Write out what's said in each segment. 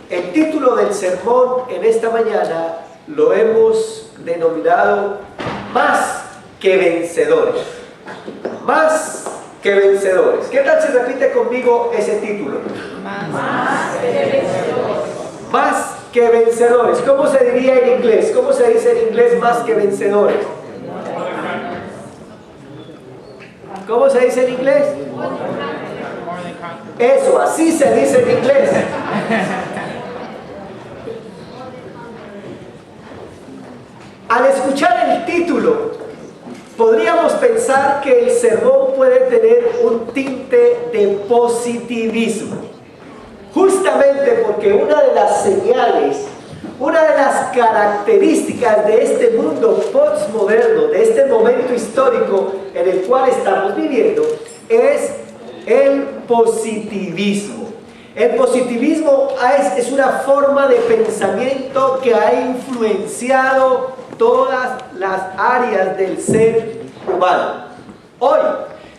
El título del sermón en esta mañana lo hemos denominado Más que vencedores. Más que vencedores. ¿Qué tal si repite conmigo ese título? Más que vencedores. Más que vencedores. ¿Cómo se diría en inglés? ¿Cómo se dice en inglés más que vencedores? ¿Cómo se dice en inglés? Eso, así se dice en inglés. Al escuchar el título, podríamos pensar que el sermón puede tener un tinte de positivismo. Justamente porque una de las señales, una de las características de este mundo postmoderno, de este momento histórico en el cual estamos viviendo, es el positivismo. El positivismo es una forma de pensamiento que ha influenciado todas las áreas del ser humano. Hoy,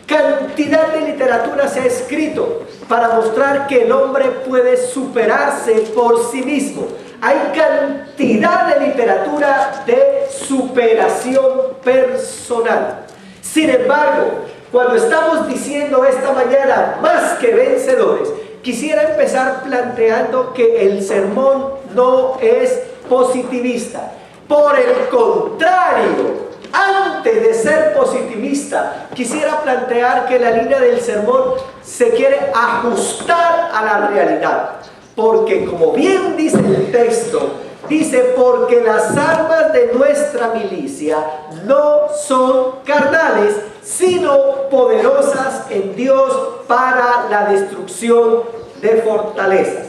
cantidad de literatura se ha escrito para mostrar que el hombre puede superarse por sí mismo. Hay cantidad de literatura de superación personal. Sin embargo, cuando estamos diciendo esta mañana más que vencedores, quisiera empezar planteando que el sermón no es positivista. Por el contrario, antes de ser positivista, quisiera plantear que la línea del sermón se quiere ajustar a la realidad. Porque como bien dice el texto, dice, porque las armas de nuestra milicia no son carnales, sino poderosas en Dios para la destrucción de fortalezas.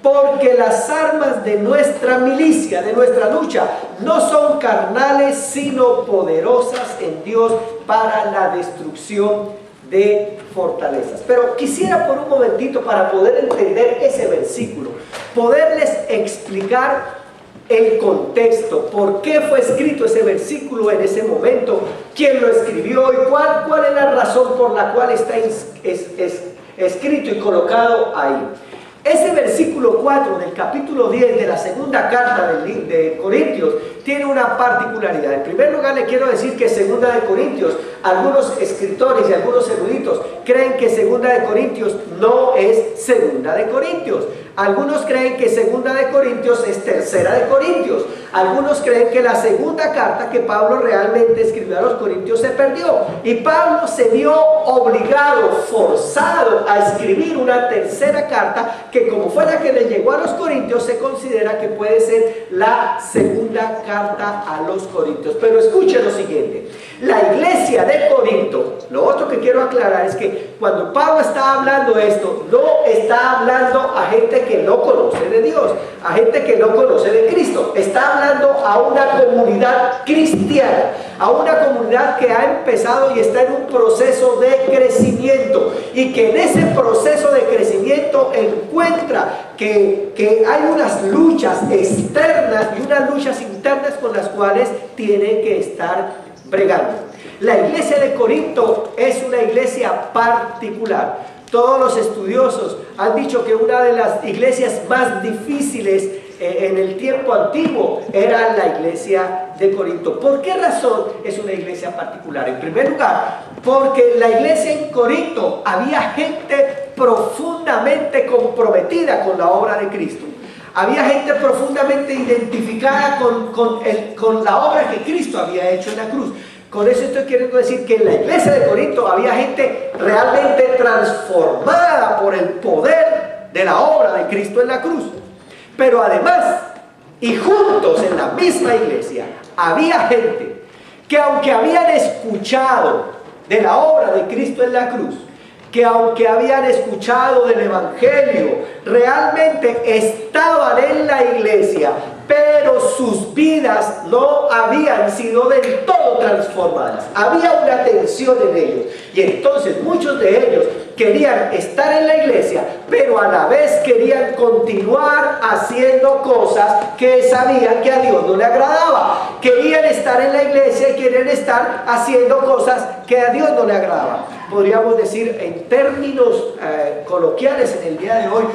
Porque las armas de nuestra milicia, de nuestra lucha, no son carnales, sino poderosas en Dios para la destrucción de fortalezas. Pero quisiera por un momentito, para poder entender ese versículo, poderles explicar el contexto, por qué fue escrito ese versículo en ese momento, quién lo escribió y cuál es la razón por la cual está escrito y colocado ahí. Ese versículo 4 del capítulo 10 de la segunda carta de Corintios tiene una particularidad. En primer lugar, le quiero decir que segunda de Corintios, algunos escritores y algunos eruditos creen que segunda de Corintios no es segunda de Corintios. Algunos creen que segunda de Corintios es tercera de Corintios. Algunos creen que la segunda carta que Pablo realmente escribió a los Corintios se perdió. Y Pablo se vio obligado, forzado a escribir una tercera carta que, como fue la que le llegó a los Corintios, se considera que puede ser la segunda carta a los Corintios. Pero escuchen lo siguiente. La iglesia de Corinto, lo otro que quiero aclarar es que cuando Pablo está hablando esto, no está hablando a gente que no conoce de Dios, a gente que no conoce de Cristo. Está hablando a una comunidad cristiana, a una comunidad que ha empezado y está en un proceso de crecimiento, y que en ese proceso de crecimiento encuentra que hay unas luchas externas y unas luchas internas con las cuales tiene que estar bregando. La iglesia de Corinto es una iglesia particular. Todos los estudiosos han dicho que una de las iglesias más difíciles en el tiempo antiguo era la iglesia de Corinto. ¿Por qué razón es una iglesia particular? En primer lugar, porque la iglesia en Corinto había gente profundamente comprometida con la obra de Cristo. Había gente profundamente identificada con la obra que Cristo había hecho en la cruz. Con eso estoy queriendo decir que en la iglesia de Corinto había gente realmente transformada por el poder de la obra de Cristo en la cruz. Pero además, y juntos en la misma iglesia, había gente que, aunque habían escuchado de la obra de Cristo en la cruz, que aunque habían escuchado del Evangelio, realmente estaban en la iglesia, pero sus vidas no habían sido del todo transformadas. Había una tensión en ellos, y entonces muchos de ellos querían estar en la iglesia, pero a la vez querían querían continuar haciendo cosas que sabían que a Dios no le agradaba. Querían estar en la iglesia y querían estar haciendo cosas que a Dios no le agradaban. Podríamos decir en términos coloquiales en el día de hoy,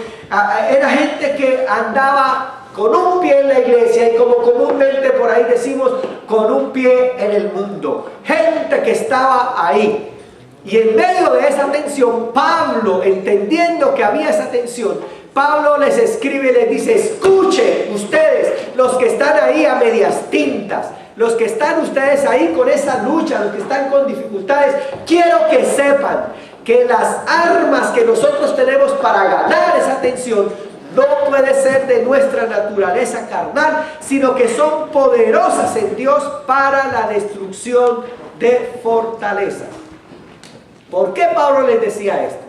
era gente que andaba con un pie en la iglesia y, como comúnmente por ahí decimos, con un pie en el mundo. Gente que estaba ahí. Y en medio de esa tensión, Pablo, entendiendo que había esa tensión, Pablo les escribe y les dice: escuchen ustedes, los que están ahí a medias tintas, los que están ustedes ahí con esa lucha, los que están con dificultades, quiero que sepan que las armas que nosotros tenemos para ganar esa tensión no puede ser de nuestra naturaleza carnal, sino que son poderosas en Dios para la destrucción de fortalezas. ¿Por qué Pablo les decía esto?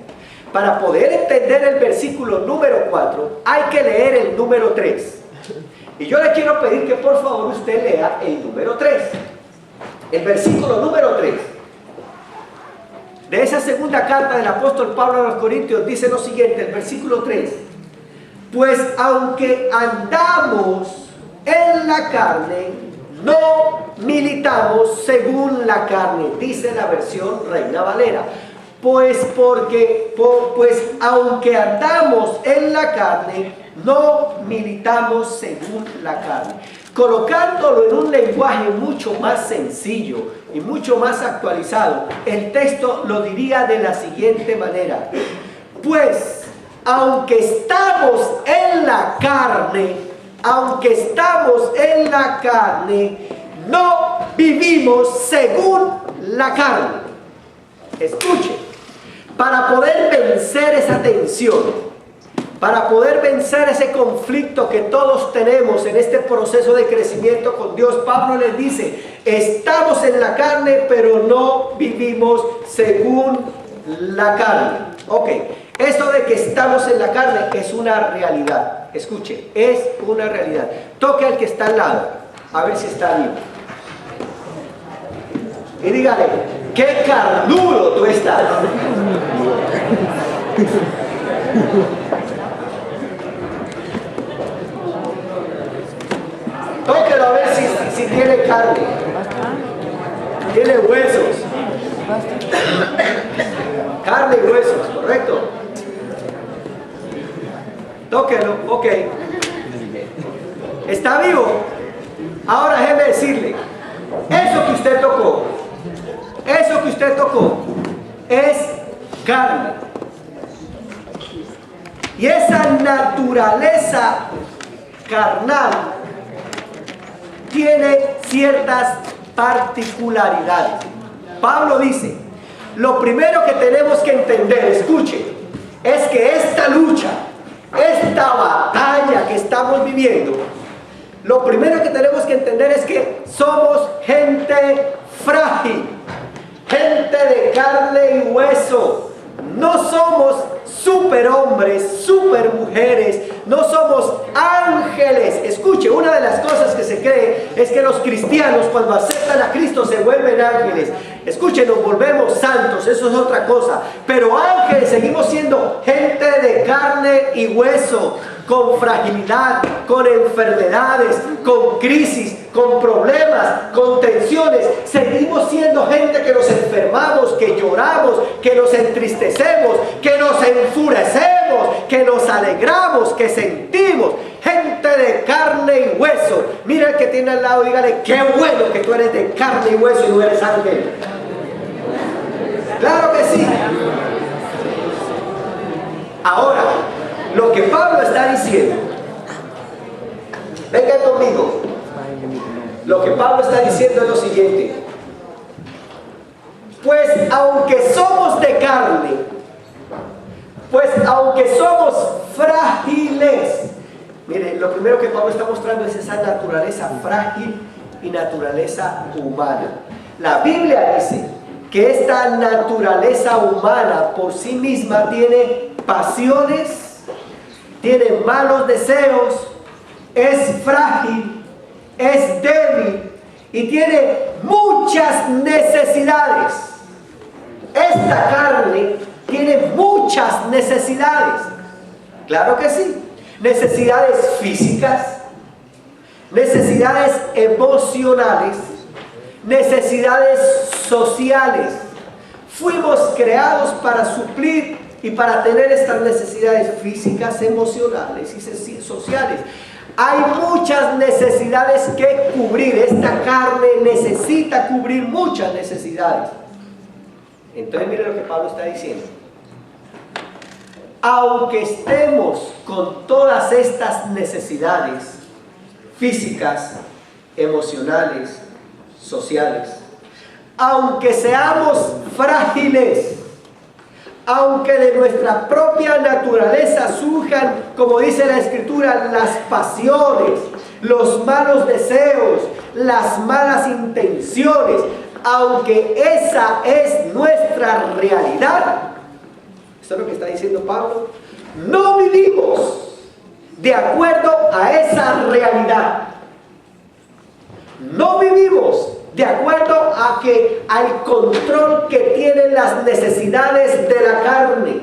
Para poder entender el versículo número 4, hay que leer el número 3. Y yo le quiero pedir que por favor usted lea el número 3. El versículo número 3. De esa segunda carta del apóstol Pablo a los Corintios dice lo siguiente, el versículo 3. Pues aunque andamos en la carne, no militamos según la carne, dice la versión Reina Valera. Pues aunque andamos en la carne, no militamos según la carne. Colocándolo en un lenguaje mucho más sencillo y mucho más actualizado, el texto lo diría de la siguiente manera: pues aunque estamos en la carne, no vivimos según la carne. Escuche, para poder vencer esa tensión, para poder vencer ese conflicto que todos tenemos en este proceso de crecimiento con Dios, Pablo les dice: estamos en la carne, pero no vivimos según la carne. Ok, eso de que estamos en la carne es una realidad. Escuche, es una realidad. Toque al que está al lado, a ver si está vivo. Y dígale: qué carnudo tú estás. Tóquelo a ver si tiene carne. Tiene huesos. Carne y huesos, ¿correcto? Tóquelo, ok. ¿Está vivo? Ahora déjeme decirle, eso que usted tocó es carne. Y esa naturaleza carnal tiene ciertas particularidades. Pablo dice, lo primero que tenemos que entender, escuche, es que esta lucha, esta batalla que estamos viviendo, lo primero que tenemos que entender es que somos gente frágil, gente de carne y hueso. No somos superhombres, supermujeres, no somos ángeles. Escuche, una de las cosas que se cree es que los cristianos, cuando aceptan a Cristo, se vuelven ángeles. Escuche, nos volvemos santos, eso es otra cosa. Pero ángeles seguimos siendo gente de carne y hueso, con fragilidad, con enfermedades, con crisis, con problemas, con tensiones. Seguimos siendo gente que nos enfermamos, que lloramos, que nos entristecemos, que nos enfurecemos, que nos alegramos, que sentimos. Gente de carne y hueso. Mira el que tiene al lado, dígale: qué bueno que tú eres de carne y hueso y no eres ángel. Claro que sí. Ahora, lo que Pablo está diciendo, vengan conmigo, lo que Pablo está diciendo es lo siguiente: pues aunque somos de carne, pues aunque somos frágiles, mire, lo primero que Pablo está mostrando es esa naturaleza frágil y naturaleza humana. La Biblia dice que esta naturaleza humana por sí misma tiene pasiones, tiene malos deseos, es frágil, es débil y tiene muchas necesidades. Esta carne tiene muchas necesidades. Claro que sí. necesidades físicas, necesidades emocionales, necesidades sociales. Fuimos creados para suplir y para tener estas necesidades físicas, emocionales y sociales. Hay muchas necesidades que cubrir. Esta carne necesita cubrir muchas necesidades. Entonces mire lo que Pablo está diciendo. Aunque estemos con todas estas necesidades físicas, emocionales, sociales, aunque seamos frágiles, aunque de nuestra propia naturaleza surjan, como dice la Escritura, las pasiones, los malos deseos, las malas intenciones, aunque esa es nuestra realidad, esto es lo que está diciendo Pablo, no vivimos de acuerdo a esa realidad. No vivimos de acuerdo al control que tienen las necesidades de la carne.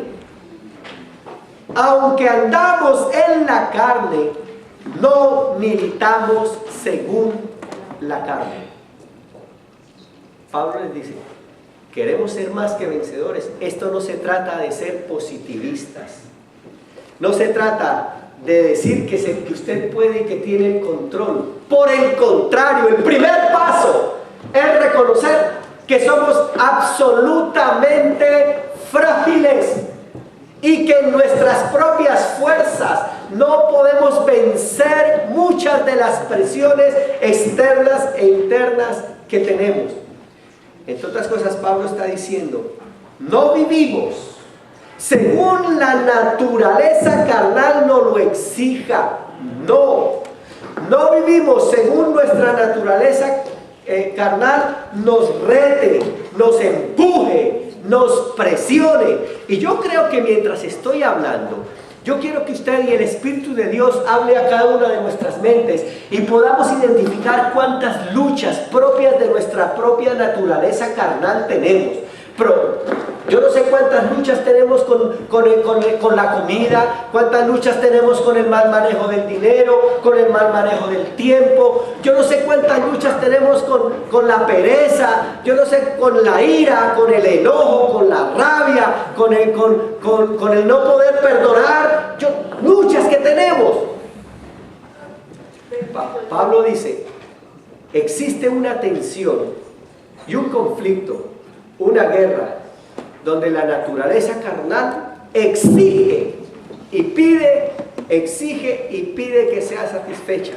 Aunque andamos en la carne, no militamos según la carne. Pablo les dice, queremos ser más que vencedores. Esto no se trata de ser positivistas. No se trata de decir que usted puede y que tiene el control. Por el contrario, el primer paso es reconocer que somos absolutamente frágiles y que en nuestras propias fuerzas no podemos vencer muchas de las presiones externas e internas que tenemos. Entre otras cosas, Pablo está diciendo, no vivimos según la naturaleza carnal nos lo exija. No vivimos según nuestra naturaleza carnal nos rete, nos empuje, nos presione. Y yo creo que mientras estoy hablando, yo quiero que usted y el Espíritu de Dios hable a cada una de nuestras mentes y podamos identificar cuántas luchas propias de nuestra propia naturaleza carnal tenemos. Pero yo no sé cuántas luchas tenemos con la comida, cuántas luchas tenemos con el mal manejo del dinero, con el mal manejo del tiempo. Yo no sé cuántas luchas tenemos con la pereza, yo no sé con la ira, con el enojo, con la rabia, con el no poder perdonar. Luchas que tenemos. Pablo dice, existe una tensión y un conflicto, una guerra, donde la naturaleza carnal exige y pide que sea satisfecha.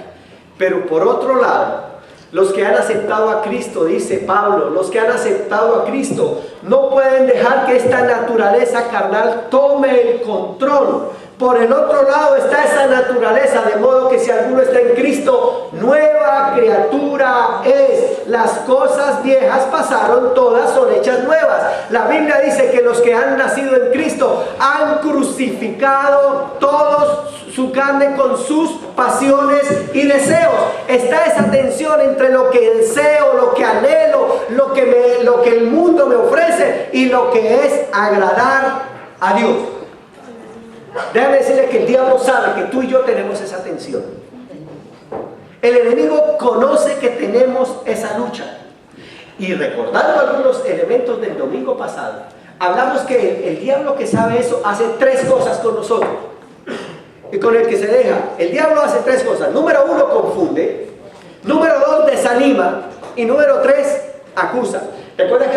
Pero por otro lado, los que han aceptado a Cristo, dice Pablo, los que han aceptado a Cristo no pueden dejar que esta naturaleza carnal tome el control. Por el otro lado está esa naturaleza, de modo que si alguno está en Cristo, nueva criatura es. Las cosas viejas pasaron, todas son hechas nuevas. La Biblia dice que los que han nacido en Cristo han crucificado todos su carne con sus pasiones y deseos. Está esa tensión entre lo que deseo, lo que anhelo, lo que el mundo me ofrece y lo que es agradar a Dios. Déjame decirle que el diablo sabe que tú y yo tenemos esa tensión. El enemigo conoce que tenemos esa lucha. Y recordando algunos elementos del domingo pasado, hablamos que el diablo que sabe eso hace tres cosas con nosotros. Y con el que se deja, el diablo hace tres cosas. Número uno, confunde. Número dos, desanima. Y número tres, acusa. Recuerda que